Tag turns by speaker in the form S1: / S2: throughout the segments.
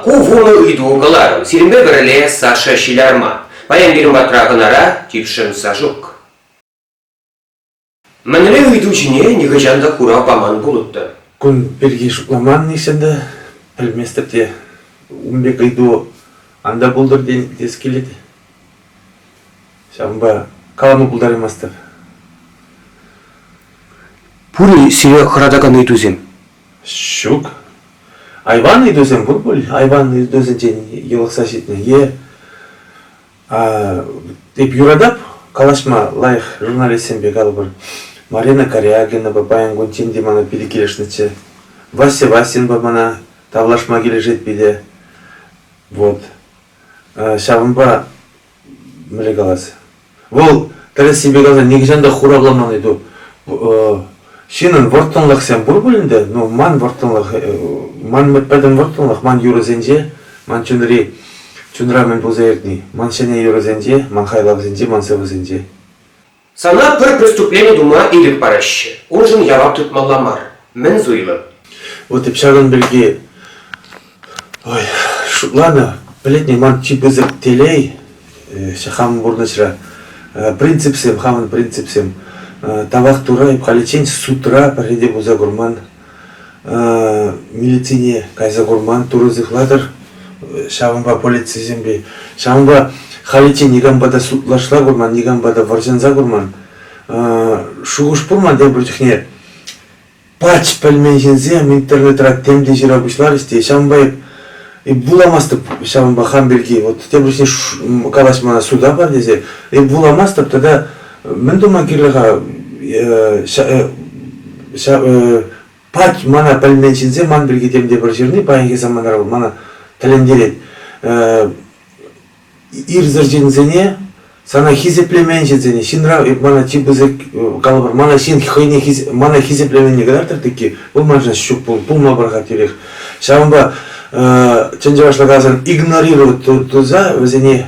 S1: увуну иду галару, сирмбе вереле Саша Шилярма. Паян гирим батрагынара типшен сажук. Мәнеле уйдучине нигажанда хура баман булутты.
S2: Күн берге шукламан несенде білместірде умбек иду анда булдыр дес келеді. Шамба каламы булдар емастыр.
S1: Пури сире храдаган идузем.
S2: Шук. Айван идузем бұл. Айван идузем жен елықса жетіне. Деп юрадап, калашма лайық журналистен бек алып Марина Корягина бабаян гунтин демана пиди келешниче. Вася Васин бабана тавлашма келешет биде. Вот. Шавымба мілі қаласы. Вол тәресі бегалда негізанда хурабламан иду. Шинын вортонлық сен бұр бөлінде, ну ман вортонлық, ман мәтпәдін вортонлық, ман юрозенже, ман чүнри, чүнрамен бұзайырдни. Ман шене юрозенже, ман хайлав зенже, ман севозенже.
S1: Сана пір преступление дума идет параще. Он же явап тут маламар. Мен зуйлы.
S2: Вот и пшаган білге, ой, ладно, білетне ман чипызық телей, шахам бұрнышыра, принципсем, хамын принципсем, табақ тура, халичен сутра, пареде буза гурман, милицине кайза гурман, туры зықладыр, шавынба полиция зембе, шавынба халичен нигамбада сутлашла гурман, нигамбада варжанза гурман, шуғыш бұрман деп бүртіхне, пач пәлменшензем интернетра темде жирабышлар істе, шавынба буламастып, шавынба хам берге, вот тебрүшне калашмана суда бар дезе, буламастып, тогда мен дума кирліға пач мана пәлменшензе ман берге темде бір жеріне, байынге заманар мана тәлендерет. Ирзіржензене, сана хизеплеменшензене, шинра мана чипызек калабыр, мана шин хойне мана хизеплеменне гадартыр теки, бұл манжан шук бұл мабырға тюрех. Шавынба чанжавашлагазан игнорировать туза, өзене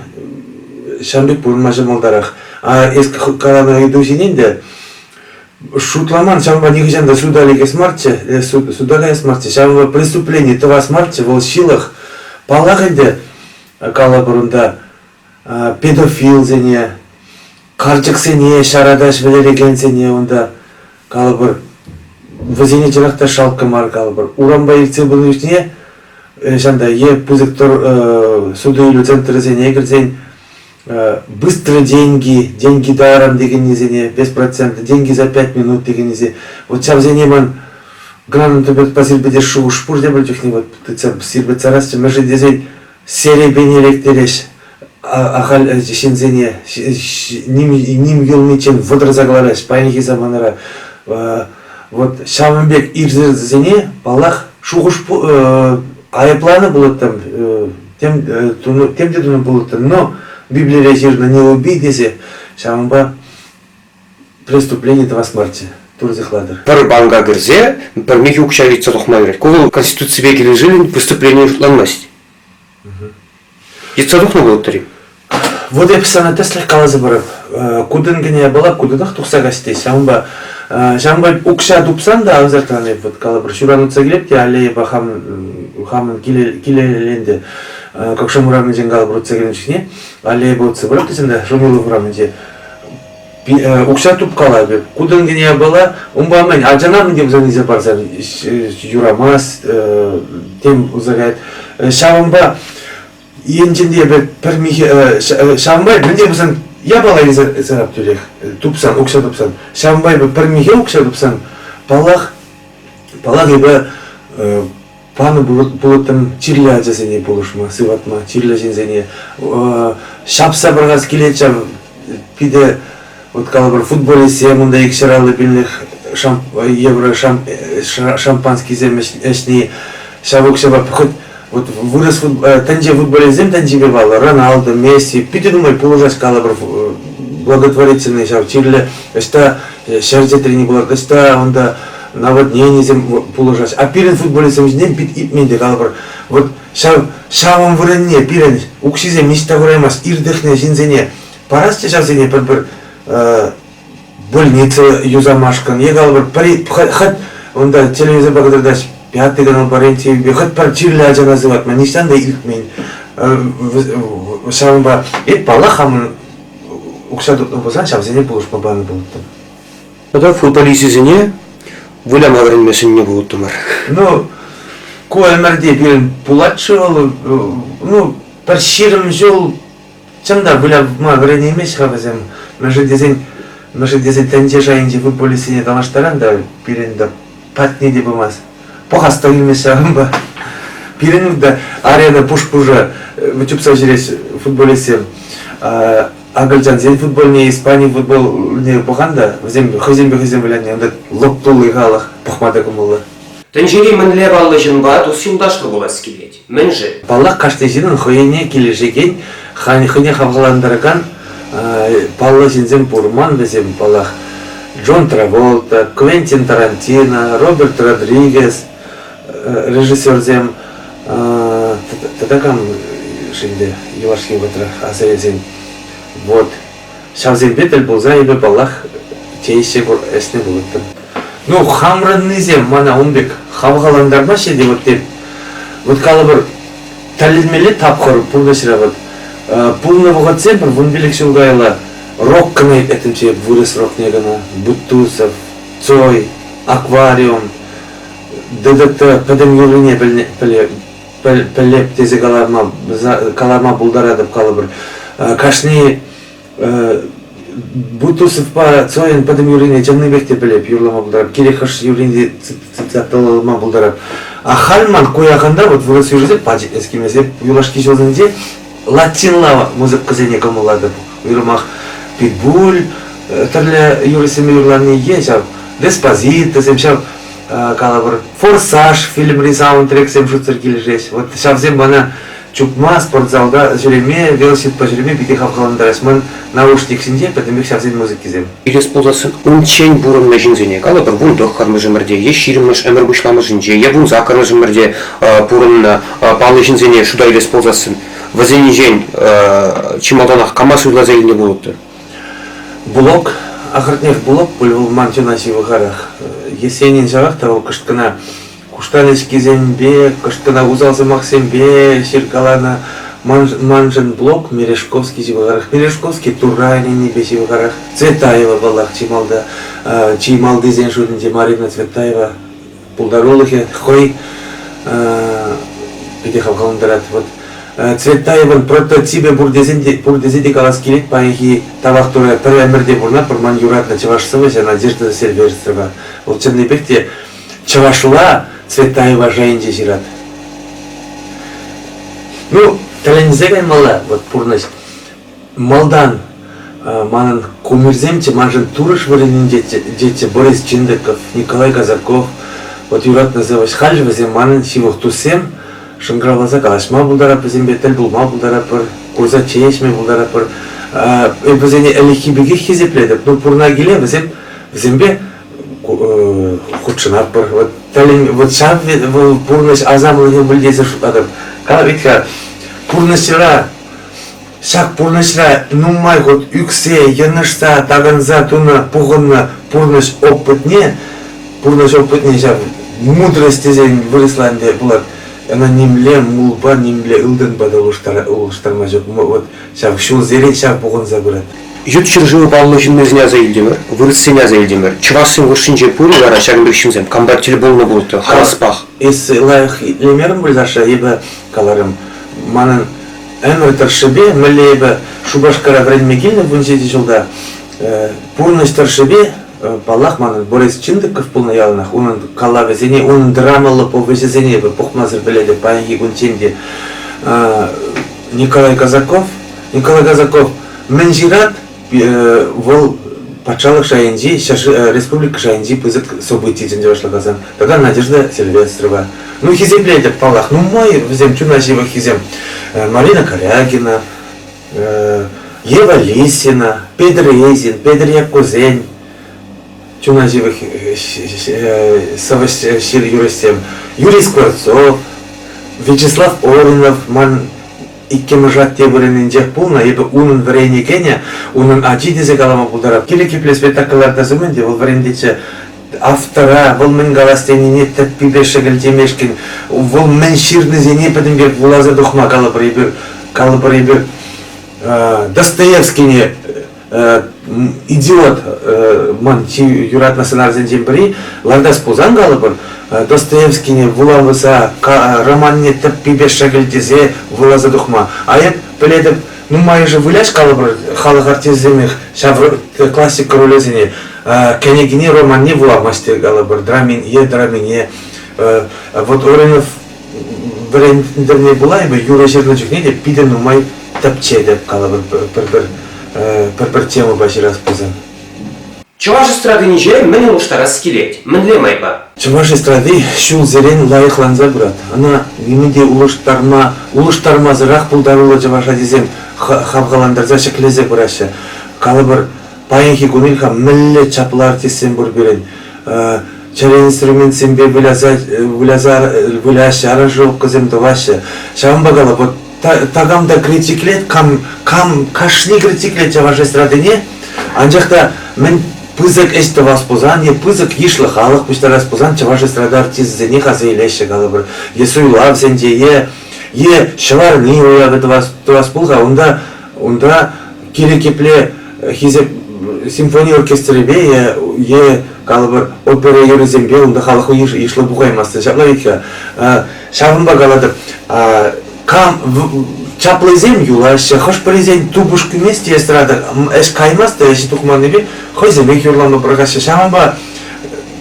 S2: шамбек бұл мажамалдарах. А ескі қаланы идусененде, шутламан шамба негізжанда судалеге смартче, судалеге смартче, шамба преступление това смартче, вол шилах, палақ енді калабырында педофил зене, қарчық сене, шарадаш білереген сене, онда калабыр, вазене жырақта шалқы мар калабыр. Урамба ерце бұл үшіне, жанда е пузықтыр суды үйлі центры зене егірзен, быстро деньги даром деген незене, без процента, деньги за 5 минут деген незе. Вот чав зене ман гранын төбет пасирбеде шуғы шпур дебір тюхне, вот сирбе царасчы, мәжі дезен сере бенелектереш, ахал шензене, ним елмечен выдыр заглараш, пайнихи заманара. Вот Шамынбек ирзене, балах шуғы шпур, аяпланы болот там, темде дуны болот там, но Библия жерно не убей десе, шамба преступление това смерти. Турзихладыр.
S1: Пар банга гырзе, пар михи укшавица тухмайрат. Кого конституция беги режили преступление шутланность. Яца тухну было тари.
S2: Вот я писана теслих калазы барып. Кудын гене была, кудынах тухса гостей. Шамба укша дупсан да авзартаны вот калабыр. Шурану цаглепте, аллея хамын килеленде. Как шамурамын жен калабыр цагленчикне. Аллея был цыбырып десенде, шумилы вурамынде. Укша туп калабы. Кудын гене была, умбамын, а жанамын деп занизе барса, юрамас, тем узагает. Шамба енченде бір михи, шамбай, бірде бұсан, я бала езарап түрек, тупсан, укша тупсан. Шамбай бір михи укша тупсан, палақ ебі паны бұлыттым чирлі ажасыне болушма, сыватма, чирлі жензене. Шапса бірғаз келет пиде, вот калабыр футболесе, мұнда екшіралы білініх евро шампанский зем әшіне, шабук шаба пөхіт. Вот вырос танже футболизм, танже бивал, Роналдо, Месси, пите думай, положать калабр благотворительный шав, чирле, что шарже тренинг, что он да наводнение зем положать. А пирен футболизм ждем пит ипменде калабр. Вот шавом выренне, пирен, укшизе мечта выраймас, ирдехне жинзене, парасте шавзене, больница юзамашкан, е калабр, хат, он да телевизор благодардаш, пятый канал баренти, хоть партирли ажа называть, man nicht an der ilkmen. Сам ба, палахам укшаду бозан, шавзене булуш бабаны булуттым.
S1: Ода футболистизине вылям авренмесин не булуттымар.
S2: Ну, куэлмерде бирин пулатшыл, ну, бір ширим жол, чамда вылям аврене емес хавазем, меже дезен тенде жайынде футболистине талаштаран да бирин да патни де бумаз. Похаста емес ба. Бирин да арена пуш-пужа, вычупса жирес футболистем. Агалжан зен футбольне, Испания футболне поханда, хызем вылянне, анда лоптул игалах похмада кумулла.
S1: Тенжери мінле баллы жынба тус юлдашлы боласы келеді. Мен же.
S2: Баллах кашты жинын хойене келешекен, хыне хавгаландаракан, баллы жинзем пурман везем баллах. Джон Траволта, Квентин Тарантино, Роберт Родригес, режиссерзем, Тадакам шинде, Юашки ватра, азаезем. Вот. Шавзен бетел булза ебе баллах тейше бур эсне булыттым. Ну, хамраннызем, мана умбек, хавгаландарма шеде вот деп. Вот калабыр талилмеле тапхыр, пулнашыра вот. Пулны вғатсем, бір вунбелек шылгайла, рок кынайт этимче, вырыс рок негана, Бутусов, Цой, Аквариум, ДДТ, пәдем юлыне пілеп тезе каларма булдарадып калабыр. Кашни Бутусов па Цойын пәдем юлыне Жанныбекте пілеп юрлама булдарап, Керехаш юлыне цитаталма булдарап. А Хальман куяқанда, вот вырыс юрызе, пачи эскимесе, юлашки жолдынде, латинлава музык кызене камылады. Юрмах Питбуль, тарле юрисеме юрларны ен, шав Деспозито, сем шав калабыр Форсаж, фильм саундтрек сем шуцер кележес. Вот шавзем бана чукма спортзалда жүреме, велосипед по жүреме бите хавкаландарас. Ман наушник синде, пәтімбек шавзен музык кезем.
S1: Илес боласын, унчен бурын мәжінзене, калабыр вун доққармы жымырде, е ширимыш әмір бұшламы жынже, е вун закармы жымырде бурын палы жынзене шуда илес боласын. Вазени жен чималданах камас уйлаза илне болыпты.
S2: Блок, ахыртнех блок, пульвул мантюнаси вахарах. Есенин жарах того кышткана куштанеш кезембе, кышткана узалсы максембе, ширкалана манжен блок, Мережковский живахарах. Мережковский Турайнин небеси вахарах. Цветаева балах чималда, чималды зен шудынде Марина Цветаева. Пулдаролыхе, хой, пидехав галандарат. Вот. Цветаевын прототипе бурдезеди калас келет, паихи тавах тура первый мирде бурна, пурман юратна Чавашсова, Надежда Сильверстрова. Вот Чернебекте Чавашла Цветаева жайынде жират. Ну, талензегай мала, вот пурнась. Малдан, манан кумирземче, манжен турыш варенин дети, Борис Чиндеков, Николай Казаков. Вот юрат называешь хальжевазем, манан сивух тусем, Шынграваза калашма булдарап, безембетел булма булдарапыр, курза чеешме булдарапыр. Безене элихибеге хизепледіп, ну пурна гиле безембе худшынапыр. Вот талин, вот шав пурныш азамлыгы бүлдесі шутадыр. Кала битка пурнышыра, шак пурнышыра нумай ход үксе, янышса, таганза, туна, пуғынна, пурныш опытне шав мудрости зен вырысланде булат. Она немле мулба, немле илден бада улыштарма жоқ. Вот шав шул зерен шав бұғын забырат.
S1: Ют чыржывы баллы жынмезіне азайылдемір, вырысыне азайылдемір. Чывасын выршынже пуры гара шагынбек шымзем, комбаттелі болны болты, хараспах.
S2: Есі лайық лемерім бұлдаша, ебі каларым. Манын әмір таршыбе, мүлі ебі шубашкара вредмегелі бұнжеде жылда. Пурныш таршыбе, балах манын Борис Чиндеков полный ялынах, унын калавы зене, унын драмалы по везезене, пухмазыр біледі, паянги гунченде. Николай Казаков, мен жират, вол пачалық шайынжи, республика шайынжи пызык событий жінде башлагазан. Тогда Надежда Сильвестрова. Ну хизеплейді палах, ну мой взем чунашива хизем. Марина Корягина, Ева Лисина, Петр Езин, Петр Якузень. Чунаживых Савашир Юрисем, Юрий Скворцов, Вячеслав Оринов, ман иккемажат тебірінен жек пулна, ебі унын варенекене, унын ачи дезе калама бұлдарап. Келеки пле спектакльларда зөменде, ол варендече автора, вол мен галастенине теппибе шегелтемешкин, вол мен ширнезене педембек вулаза духма калабрибер Достоевскийне идиот ман чи юратна сценарзен жембри лардас пузан галабыр Достоевскийне вулавыса романне теппибе шегелтезе вулаза духма. Аяп пеледеп ну май же выляш калабыр халық артиземих шавр классик ролезине кенегине романне вуламасте галабыр драмине вот Оренов варианттерне була ибо Юра Жерночук не пиде ну май тапче деп калабыр пер тему баши распозан.
S1: Чуваш эстрады ниже мен улышта раскилеть, мен лемайба.
S2: Чуваш эстрады шул зерен лайыкланза брат. Ана немеде улыштарма зырах пулдарула чаваша дезем хавгаландарза шеклезе браша. Калабыр паенхи гунилха милле чаплар тесем бурберен. Чарен инструмент сембе выляш аражок козем товаша. Шамбагала вот тагамда критиклет кам кашни критиклет чаваш эстрады не. Анжахта мен пызык эсте васпозан, е пызык ишлы халық пушта распозан, чаваш эстрада артиззене хазы илеше калабыр. Е суйлав сенде, е шыларны уявы васпулга, унда кире-кепле хизе симфония оркестребе, е калабыр опера юрезембе, унда халықу ишлы бугаймасты. Шаплавитха, шавынба каладыр, чаплызем юлаш, хош презен тубуш кумести эстрада, эш каймасты, эши тухманыбе, хойзебек юрлама прокаша шамба,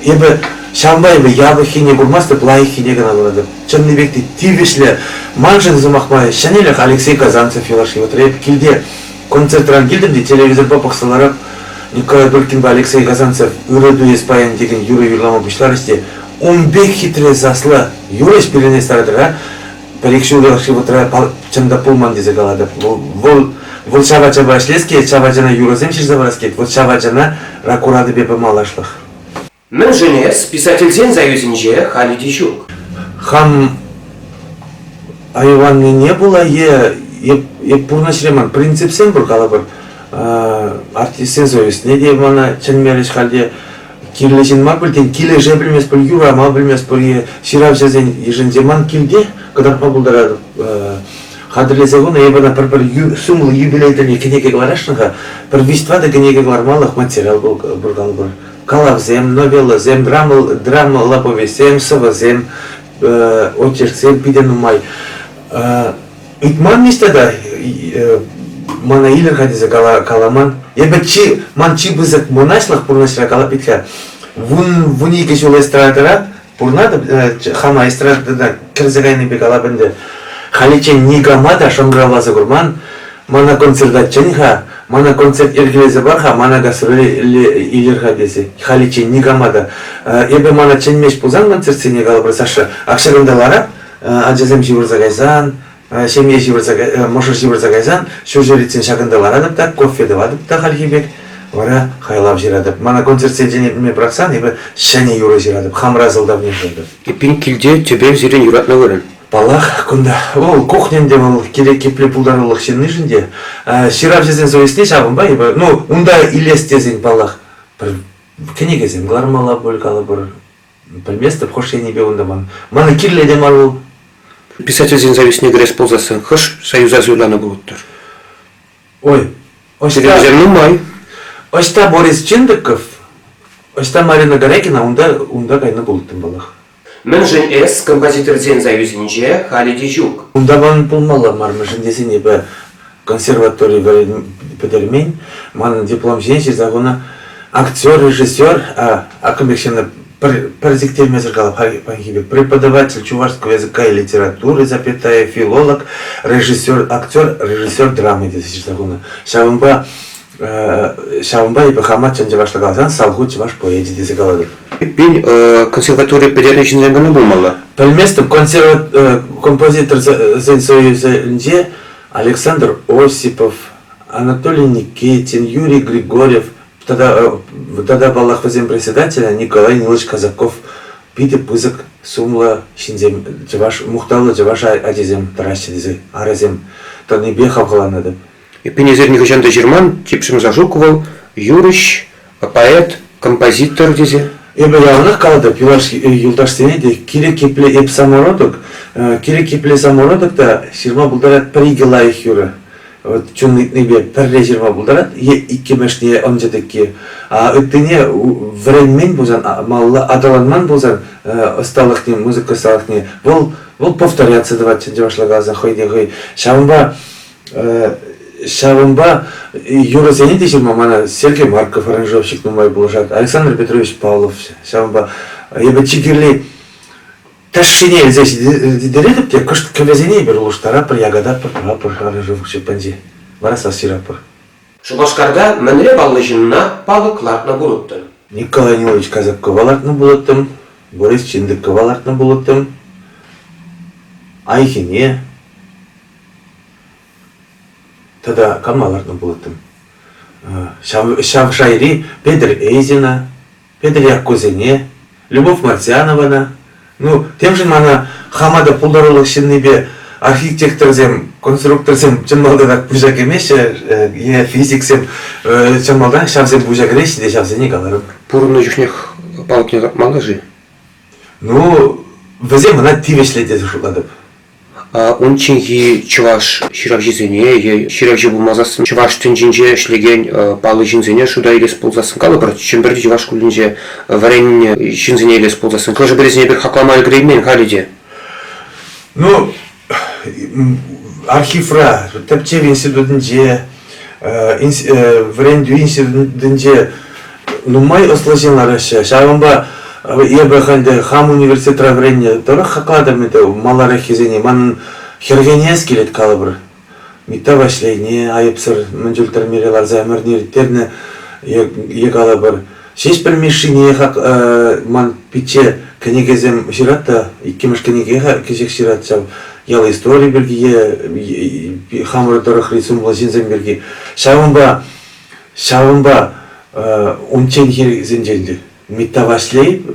S2: ебе шамба ебе ябы хине бурмасты, плай хине гана болады. Чынныбекти тивишле, манжын замахмай, шанелях Алексей Казанцев юлаши, вот реп килде концертран килдемде телевизор попақсаларап, Николай Дулькинба Алексей Казанцев үрөдү еспайын деген юры юрлама бушларысте, умбек хитре заслы юреш пилене старадыра, Перекшулерши вот чында пулман дизе галады. Вол чава шлеске, чаваджана юрозем ширзавараскет, вот чаваджана ракурады бепе малашлах.
S1: Мен женес писательден заюзинже хали дичук.
S2: Хам айванны не было, е пурнашреман принцип сен бур калабыр. Артистен заюз, не де мана ченмереш халде кирлешин мар билтен, киле же билмес пыл юра, мал билмес пыл ширав жазен еженземан килде, когда побулдара хадрилезагуна, ебана пер сумлы юбилейтерне кенеге гларашныга, пер виства да кенеге глармалах материал был галбыр. Калавзем, новеллазем, драма лаповесем, совазем, очерксем, пиденумай. Итман нистада мана илер хадизе каламан. Ебе чи ман чи бызык монашлах пурнашра калапитха. Вуни кешул эстрадара пурнада хама эстрадада кирзегайны бекалабенде. Халичен нигамада шонгравазы гурман. Мана концертда ченха, мана концерт эргилезе барха, мана гасроли илер хадизе. Халичен нигамада. Ебе мана ченмеш пузан концертсе негалабыр саша. Акшагындалара аджазем шивурзагайзан. Семье мошыр жибірзагайзан, шу жерецен шагындаларадып та, кофе давадып та халхибек, вара хайлап жирадып. Мана концерт седжене білме брақсан, ебі шәне юры жирадып, хамра зылдап не жирадып.
S1: Епин килде тебе зирен юратна көрін.
S2: Балах, күнда, ол кухненде ол керек кепле пулдарылық шенны жінде. Ширап жезен зоесне шағын ба, ебі, ну, унда илес тезен балах. Кенегезен, глармала бөлкалы бір, білместіп, хош ене бе унда ман. Мана кирледе марыл.
S1: Писательден зависне грес ползасын, хош союза зюланы будуттыр.
S2: Ой,
S1: Телевизорный май.
S2: Ошта Борис Чендыков, ошта Марина Горякина, унда кайны булыттым балах.
S1: Мен жен эс композиторден зависинже хали дичук.
S2: Унда бан пулмала мармышын десен ебі консерваторий педермень, манын диплом женщин загуна актер, режиссер, акымбекшені паразиктер зеркала панхибек, преподаватель чувашского языка и литературы, запятая, филолог, режиссер, актер, режиссер драмы десен загуна. Шавымба и Бахамат Чанджавашлагалзан салгу чуваш поэди десен галадыр.
S1: Пин консерватория педерничен зенганы болмалы.
S2: Пельместом композитор Союза Александр Осипов, Анатолий Никитин, Юрий Григорьев, тогда балах возем председателя Николай Нилович Казаков, пиде пызык сумла шинзем, чаваш мухталы чаваш адизем таращи дизе, аразем, то не бехав галанады.
S1: И пенезерник жанда Жерман, типшим зажуковал, юрыш, поэт, композитор дизе.
S2: Эбе явных калды пилаш юлдаш сенеде кире кепле эп самородок, кире кепле самородок да ширма булдарат пригела их юра. Вот чун небе перре ширма булдарат, е икки мешне онжетекки. А ыттыне времен бузан, малла адаланман бузан, осталыхне, музыка осталыхне, вол повторяться давать девашлагаза хойде. Шавымба юра сенеде ширма мана Сергей Марков аранжировщик нумай булажат, Александр Петрович Павлов, шавымба ебе чигирли ташшине здесь деревьев те кошт кавязине бер луштара пр ягода пр аранжировщик панзи бараса сирапр.
S1: Шубашкарда менре баллыжынна балыкларна булыттым.
S2: Николай Нилович Казак ковалартны булыттым, Борис Чиндик ковалартны булыттым, Айхине тогда камалартны булыттым. Шавшайри Петр Эйзина, Петр Якузене, Любовь Марсиановна. Ну, тем же мана хамада пулдарылык шиннебе архитекторзем, конструкторзем чынмалдырак бужак эмес, е физиксем чынмалдан шавзем бужак ресиде шавзене каларым.
S1: Пурны жүшнех балыкне малыжы.
S2: Ну, везе мана тивешледе шуладып.
S1: Он чинги чуваш ширавжизене, ширавжи булмазасын чуваш тенжинже шлеген палы жинзене шуда илес ползасын калыбыр, чемберди чуваш кулинже варен жинзене илес ползасын. Кожа березіне бір хакламай греймен халиде.
S2: Ну, архивра, тепчев институтынже, варенду институтынже, ну, май осложенлары шавымба ебеханде хам университет равренне тора хакладам это малара хизене ман хергенес келет калыбыр мита башлейне айыпсыр мынжылтыр мерелар замернертерне егалыбыр шеш бір мешине ман пиче кенегезем ширатта иккемеш кенеге кежек шират жав ял история берги хамыр тора хрисум лазинзем берги шавымба унчен хирзенжелди митта башлей,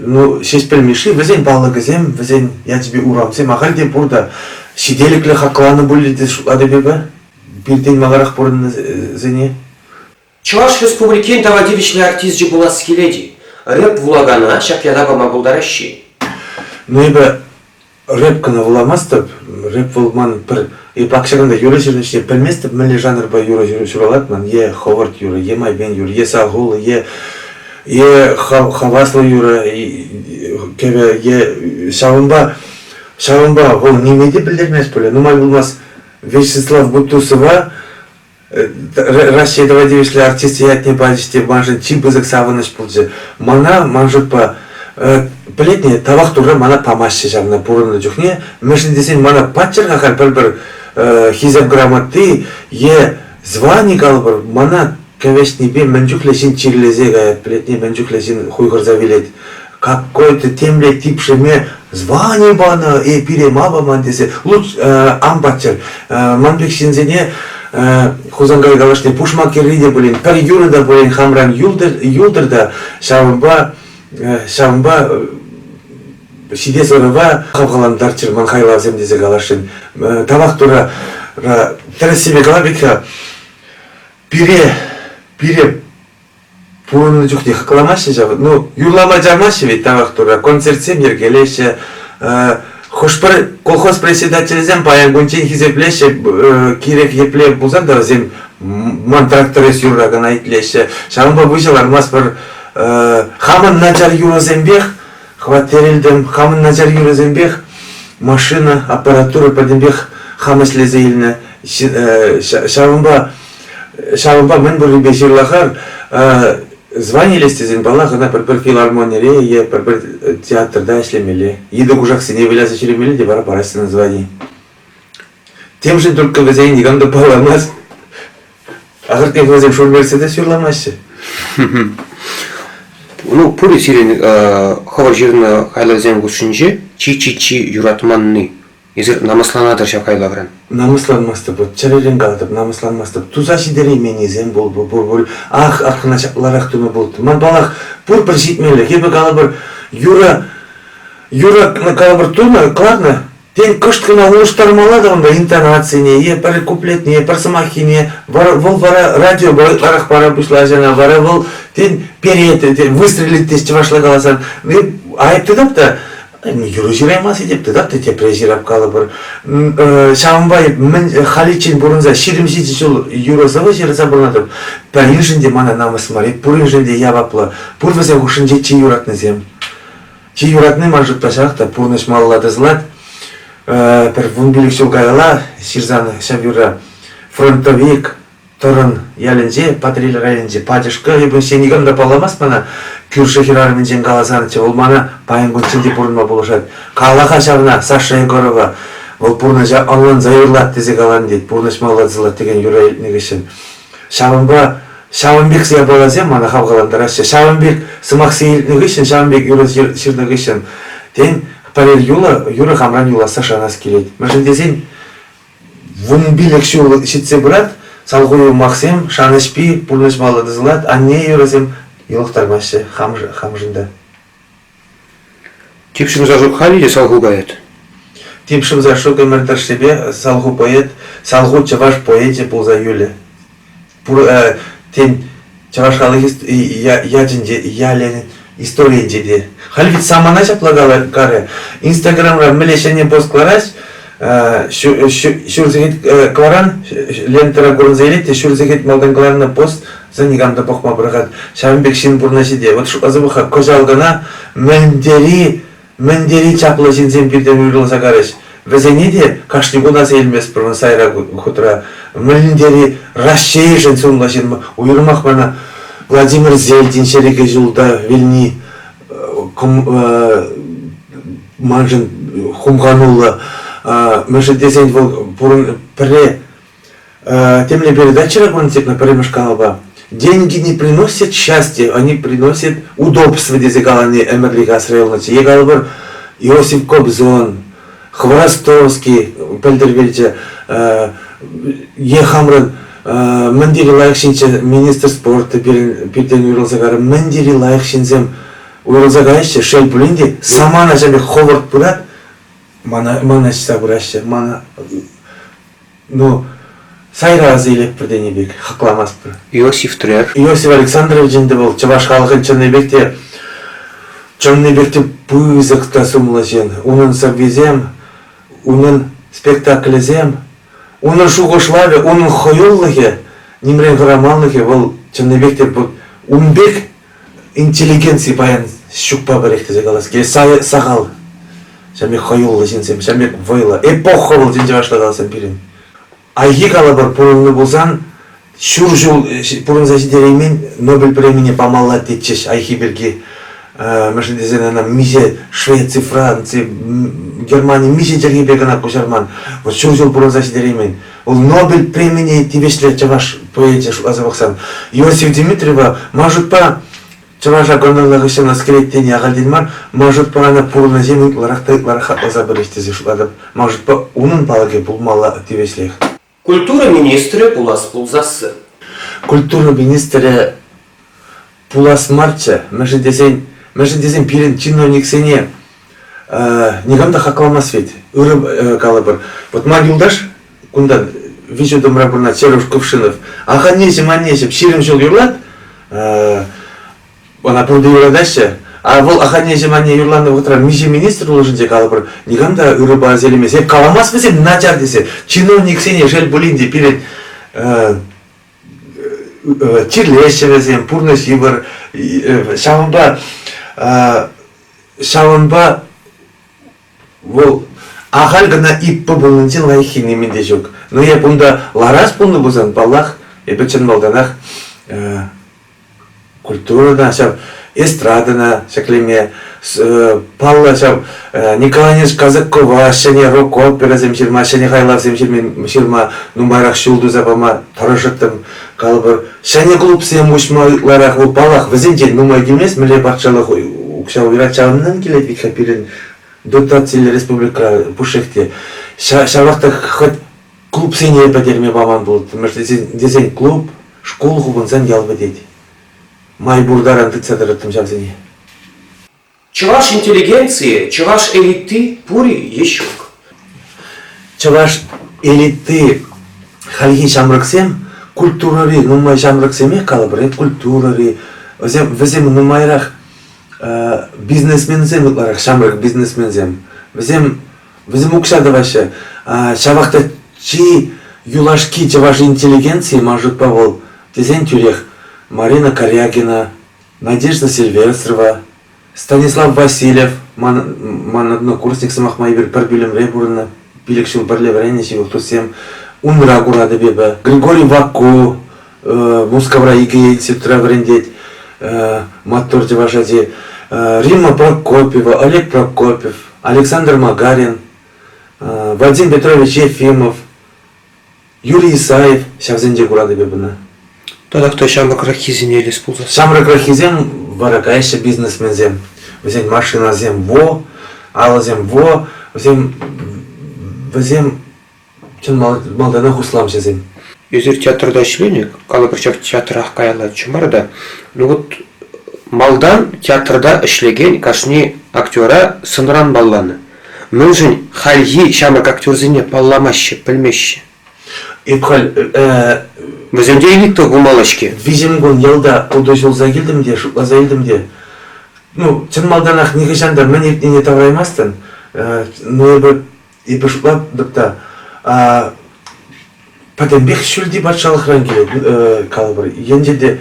S2: ну, шесть пельмеши, везень балагазем, везень я тебе урамсем, а хальде бурда сиделикле хакланы были деш адебеба, бирден магарах бурын зене.
S1: Чуваш республикен тавадивичле артист же была скеледи. Рэп вулагана, шак ядаба мабулдаращи.
S2: Ну, ибо рэп кана вуламастып, рэп вулман пір, и пакшаганда юра жирничне пельместіп, мәлі жанр ба юра жиралатман, е Ховард юра, е Майбен юра, е Сагул, е хаваслы юра, е шавымба ол немеде білдермес бөлі. Нумай болмас Вячеслав Бутусова, Россия давадевишлі артисты ятне бадиште манжын чибызык савыныш бұлжы. Мана манжытпа, білетне тавақ туры мана памашшы жағына бұрыны жүхне. Мәшін десен мана патчырға қар бір хизеп грамотты, е звани қалбыр, мана Кавешнебе мәнжуклесин чирлезе гаят, плетне мәнжуклесин хуйгырза вилет. Какой-то темле типшеме звани бана, пире мабаман десе. Луч амбачыр. Манбек шинзене хузангай галашне пушма керриде болен, пар юрыда болен хамран юлдырда шавымба сиде сорыва хавгаландарчыр манхайлавзем десе галашын. Тавақ тура тересиме галабекха Пире пурны жүхте хакламашы жабы. Ну, юрлама жамашы ведь тавақ тура. Концертсем ергелеші. Хошпыр колхоз председателізем паян гунчен хизеплеші. Кирек епле бұлзан да зем ман тракторес юрраган айтлеші. Шамба бұжалар мас бір хамын наджар юрозембех. Хватерелдім хамын наджар юрозембех. Машина, аппаратура падембех хамыслезе иліне. Шавымба мен бір бешерлахар званили стезен балах, она бір филармонере, е бір театрда ішлемеле. Еді құжақ сене белязы шеремеле, де бара парасына звани. Тем же только везей негамды паламаз. Ағыр тек везем шурберседе сюрламашы.
S1: Ну, пури сирен хавар жерін хайлазен ғушынже, чи-чи-чи юратманны. Езір намысланадыр шап хайлағыран.
S2: Намысланмасты бұд, чарелен қалдып, намысланмасты. Туза шидері менезен бол. Ақына чақларақ түні болды. Ман балақ бұр житмелі. Кебі қалабыр юра қалабыр тұны, қыларны. Тен кышткына улуштармалады онда интонацияне, е пір куплетне, пір самахине, вол вара радио барах пара пушла жана, вара вол тен перет, выстрелит тез чывашла галасан. Айыпты дапта, юру жираймас едепті дапта, те презирап калы бір. Шамбай, халичин бурынза, ширимшичи жыл юросавы жираса бурнатып, пәрін жінде мана намыс марит, пурын жінде ябаплы, пурвазе хушын жетчи юратны зем. Чи юратны маржут пашақта, пурныш маллады злат, пір вунбилік шулгайла, ширзаны шабюра фронтовик, торын ялінже, патриль райынже, падышқы, ебін сенігімді паламас мана, күрші хирарымен жен қаласанычы, ол мана пайынгын чынде пурынма болушады. Калаға шабына, Саша Егорова, ол пурны алын зайырлат тезе қалан дейді, пурныш маллады злат деген юра елінегішін. Шабынбек сия балазе, мана хавғаландарашы. Шабынбек сымақ сейілінегішін, Шабынбек юра ширнегішін. Тен парел юра хамран юла Саша нас келеді. Мәжін десен, вунбилік шул шитсе бұрат, салғуы мақсем, шанышпи, пурныш маллады злат, анне юрасем, елықтармашы хамжында.
S1: Типшим зажук халиде салгу гает.
S2: Типшим зашук эмертар себе, салгу поэт, салгу чаваш поэте пулза юле. Тен чаваш халыгист яджинде, ялен история деде. Халвит самана шаплагала каре. Инстаграмра мелешене пост клараш, шурзегет кларан, лентера горнзелет, шурзегет малдан кларна пост, за нигамда похма брагат. Шабынбек шин бурнашиде. Вот азыбыха кожалгана мендери чапла жинзем бирден уйрылса караш. Везенеде кашнигуна сейлмес пырын сайра хутра. Мендери расшейшен сунлашин уйрмах бана Владимир Зельдин шереге жулда вильни манжын хумганула. Меже дезень пурын пре темле передача на перемешкалба. Деньги не приносят счастья, они приносят удобство дезегалани эмерлига срелнати. Егалбар Иосиф Кобзон, Хворостовский, Пельдервельче, Ехамран, Мендери Лайхшинче, министр спорта, Пиртен Уйрылзагары, Мендери Лайхшинзем, Уйрылзагаище, Шель Булинди, сама на жабе Ховард Пурат, мана чиса бураща, мана, ну, сайра азилеп бірденебек, хақламас бір.
S1: Иосиф Трер.
S2: Иосиф Александрович жинді бол, чаваш халқын Чоннебекте пызықта сумла жен, унын сабвизем, унын спектаклізем, унын шуғышлаве, унын хойоллығы, немрен ғырамаллығы, ол Чоннебекте унбек интеллигенции баян шукпа баректе загалас, ке сағал, шамек хойоллы жинсем, шамек войла, эпоха бол жинже башлагалсам пирин. Айги калабар пурынны болсан, шур жыл пурын зашидереймен Нобель премине памалла тетчеш айхи берге. Международная миссия Швеции, Франции, Германии, миссия жерге бегана кушарман. Вот шур жыл пурын зашидереймен. Ол Нобель премине тибешлер чаваш поэте азабақсан. Иосиф Дмитриева мажут па чаваша гонорлагы шена скелеттени агалдинмар, мажут па ана пурына земін ларахат азабырештезе шуладып, мажут па унын палаге булмала тибешлех.
S1: Культура министрі Пулас Пулзасы.
S2: Культура министрі Пулас Марча, меже десен пирен чиновник сене негамда хакламас ведь, ұры калабыр. Вот мар юлдаш, кундан вижу домрабырна Черуш Кувшинов, аханнесем, ширим жыл юрлат, она пұрды юрадаща, а вол аханнесем юрланды вғытра миже министр уложынде калабыр, негамда ұры базелемес, еп каламас бізем начар десе, чиновник сене жел булинде пирен чирлешевезем, пурныш ибір, шавынба ол ағал гына иппі бұлынчын лайхи неменде жоқ. Но я бұнда ларас бұнды бұзан балақ, ебечен балданақ культурада, эстрадана, шаклеме, палла, Николаевич Казакова, шәне рок-опера земшірма, шәне хайлав земшірма, нумайрақ шулду запама, тарашыктым, калбыр, шәне клуб сем ушмаларах ол балақ, візенден нумай келмес, міле бақчалық ұқшау вирачағынан келет вихапирин дотациялы республика пушекте. Шавақта хоть клуб сене пәтерме баман болды, десен клуб, школ хубынсан ялбы дейді. Май бурдаран тыцадырыттым жавзене.
S1: Чуваш интеллигенции, чуваш элиты пури ещук.
S2: чаваш элиты халихи шамраксем культурари нумай шамраксеме калабре культурари везем нумайрах бизнесмензем ларах шамрак бизнесмензем везем укшадаваша шавахта чи юлашки чаваш интеллигенции может павол тезен тюрех Марина Корягина, Надежда Сильвестрова, Станислав Васильев, ман однокурсник самах майбир парбилем ребурна, пилекшил барлеврение сил тусем, Унра гурада беба, Григорий Ваку, Мускавра Иге септра врендеть, Матур Джавашади, Римма Прокопьева, Олег Прокопьев, Александр Магарин, Вадим Петрович Ефимов, Юрий Исаев, Шавзенде гурада бебана.
S1: Тогда кто шамрак рахизине или спуза?
S2: Шамрак рахизем варакайша бизнесмензем. Взем машина зем во, алазем во, взем чын малдана хуслам зем.
S1: Юзер театрда işleynik, kalı bir театрах каялар чумарда. Ну вот малдан театрда işlegen кашни актера сынран балланы. Мынжын хальи шамрак актерзине палламаще, пылмеще.
S2: Ипхал
S1: Візімде елікті ғумалашке.
S2: Визимгун елда удошыл загилдім де, шуқла загилдім де. Ну, чын малданақ неге жандар, мен ептене тавраймастын. Ну, ебі шуқла дұпта. Пәтен бек шүлді батшалықран келеді, калыбыр. Енде де,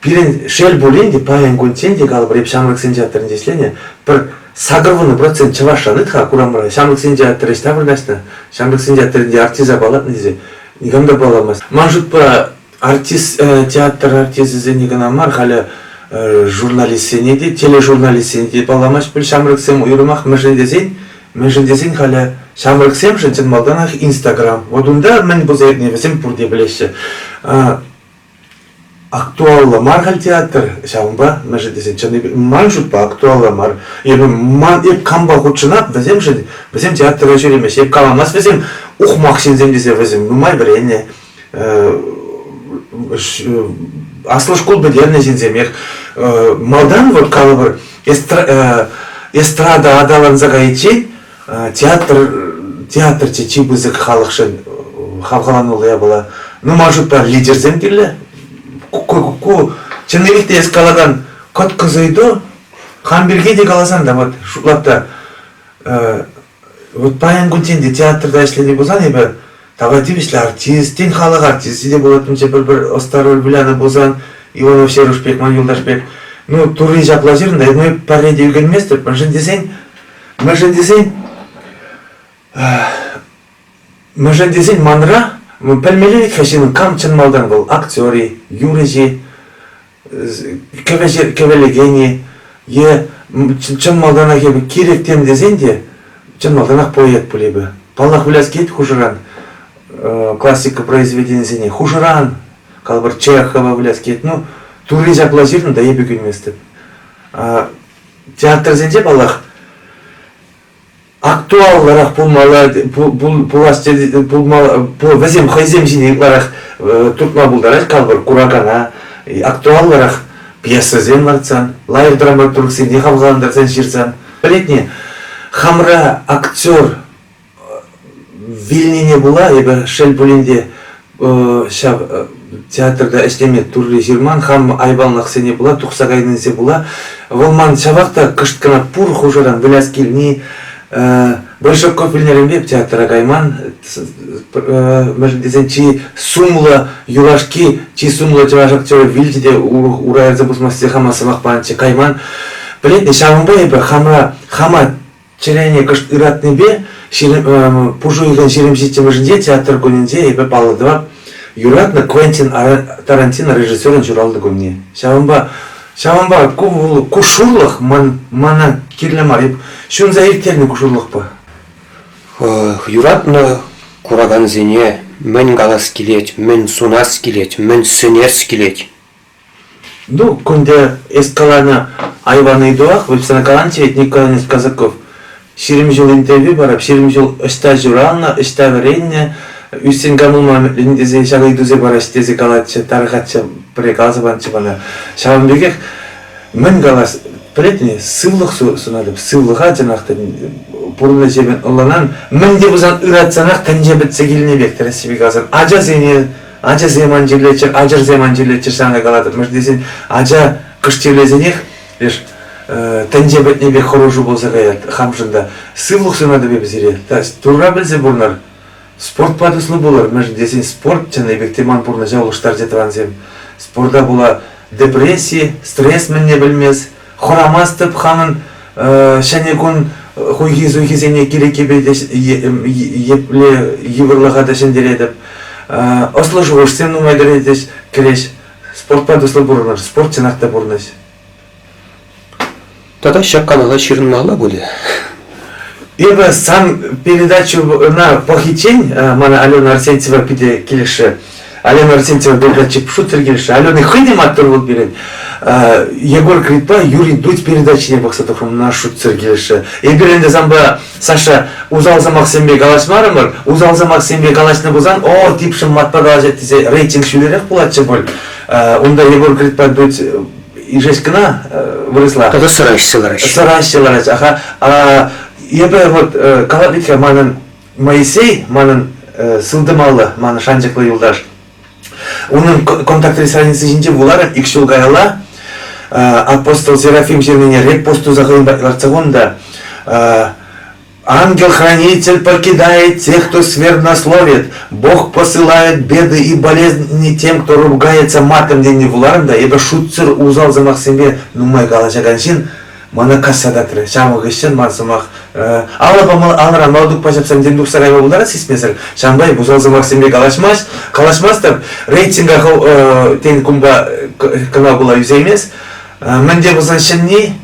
S2: бірін шел болен де, паян гүнтен де калыбыр, еп шамрық сен жаттырын деслене. Бір сағырвыны процент чавашанытха, курамыра, шамрық сен жаттыры іштабырдашты. Шамрық сен жаттырын де артиза балатны дезе. Никогда баламас. Может по артист театр артист никогда халя журналист сенеди, тележурналист сенеди баламас бил шамрыксем уйрымах межендесин халя шамрыксем шенчен малданах Инстаграм. Вот унда мен бузайт невесем пурде билешсе. Актуалла мархал театр шамба межендесин чаны манжут по актуалла мар. Еп камба хучынап везем театр очеремеш. Еп каламас везем ухмах сензем десе везем. Нумай врене. Аслы школ бедерне сензем. Малдан вот калыбыр эстрада адалан загайчи театр чечи бызык халықшын халқаланылы я была. Ну может по лидерзем келе. Чынневикте эскаладан кот кызыйду хамбирге де каласан да вот шуклапта вот паян гунтенде театрда ишледи болсан ебе тавативишле артист тен халық артист де болатынча бір остар Биляна болсан Иванов Серушбек Юлдашбек ну туры жаплажырын да мы пареде үйгенместір мажандесен манра пәлмелерік хашының кам чын малдан был актери, юрежи, кевелегени, чын малдан ахебі керектем дезен де, чын малдан ах поэт пулебі. Палнақ біляс кейт хужыран, классика произведенесіне, хужыран, калбыр Чехова біляс кейт, ну, туры жаплажырын да ебі күнместіп. Театр зенде балақ, актуалларах везем хайзем жинекларах туртма булдараш калбыр курагана актуалларах пьесазен ларцан лайв драматург сен не хавгандарсан ширсан билетне хамра актер Вильнине була ебе шел булинде театрда эшлеме турли жирман хам айбалнах сене була тухсагайненсе була волман шабакта кышткана пур хужаран біляс келни Большой фильмерінде театра Гайман мәжіндесен чи сумла юрашки, чи сумла чаваш актері вилдеде урайырзы бұзмасты хамасы мақпанчы Гайман. Білетне, шамынбай ебі хама черене кышт иратны бе, пужу еген шеремшетчі мәжінде театр гөнінде ебі балыдыва юратны Квентин Тарантино режиссерін журалды гөнне. Шамынба кушурлық мана кирлемар еб. Шун заиртерні кушурлық ба?
S1: Юратны кураган зене мен галас келет, мен сунас келет, мен сенерс келет.
S2: Ну, күнде эскаланы айваны идуақ, вебсана каланчевет Николай Казаков. 20 жыл интервью барап, 20 жыл ішта журална, ішта веренне, үстен гамылма ліндезе шағай дузе бараш тезе калатчы, тарыхатчы, прекалзы банчы бана. Шағынбегек, мен галас, білетіне, сывлық сунадып, сывлыға жанақты пурна жебен ыланан менде бузан ыратсанак тенже битсе келіне бектер себе казан ажа земан жерлечер ажыр земан жерлечер саңа калады мыш десен ажа кыш жерлезенех лишь тенже бетне бек хорошу болса каят хамшында сывлык сынады бебизире тура билсе бурнар спорт падыслы болар мыш десен спорт жана бектеман пурна жаулыштар жетиван сем спорта була депрессия стресс менне билмес хорамастып хамын шанекун хуйхи сене кирекебе епле еврлага дешендередеп ослушуш сен умайдередеш келеш спортпа дослы бурнар спорт чынакта бурнаш
S1: Тогда ща канала Чернала были.
S2: Ибо сам передачу на похитень мана Алена Арсентьева пиде келеше Алена Арсентьева передачи шутер келеше Алена хыдим аттыр болуп берен Егор Критпа Юрий Дудь передачине баксатыхым на шутер келеше эбиренде замба Саша узалза Максимбек Галашмарымыр узалза Максимбек Галашны бузан о типшим матпа галажет дисе рейтинг шүлерек булатчы бол онда Егор Критпа Дудь ижескина выросла.
S1: Тогда сыращилар.
S2: Ага. Ебе вот калабитка манан Моисей, манан сылдымалы, манан шанжаклы юлдаш. Onun контакт страницы жинде булар икшул гайла. Апостол Серафим жермене репосту загылын бакларцагонда. Ангел-хранитель покидает тех, кто сквернословит. Бог посылает беды и болезни тем, кто ругается матом день вуларында. Ибо шутцер узал замах себе, ну мой галачаганшин, мана кассадатры, шамы гыщен мансымах. Алра малдук пачапсам ден дук сарайма булдара сисмесер. Шамбай узал замах себе калашмастыр. Рейтинга тен кумга кана була юзеймес. Менде бузан шенни,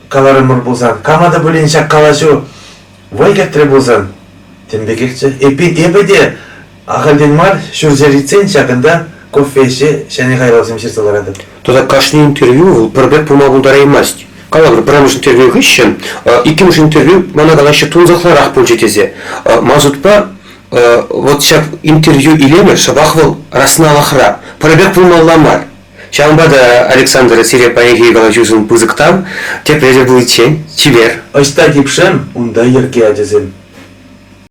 S2: каларымыр бузан. Камада бүленшак калашу. Вайгаттыры болсан, тембекекчі. Эпеде ағалден мар, шүрзеритсен шақында кофеші шәне қайлаусым шерсаларады.
S1: Тогда кашни интервью пробег помогулдара имасть. Калабр прамыш интервью гыщен, икимыш интервью мана галаще тунзахларах пунчетезе. Мазутпа вот шап интервью илемер шабахвал расналахра. Пробег помогуламар. Шамбада Александра Сирия поехали галачусун пузыктам, те прежде будет чен, чибер.
S2: Ошта дипшем, унда ерке адезен.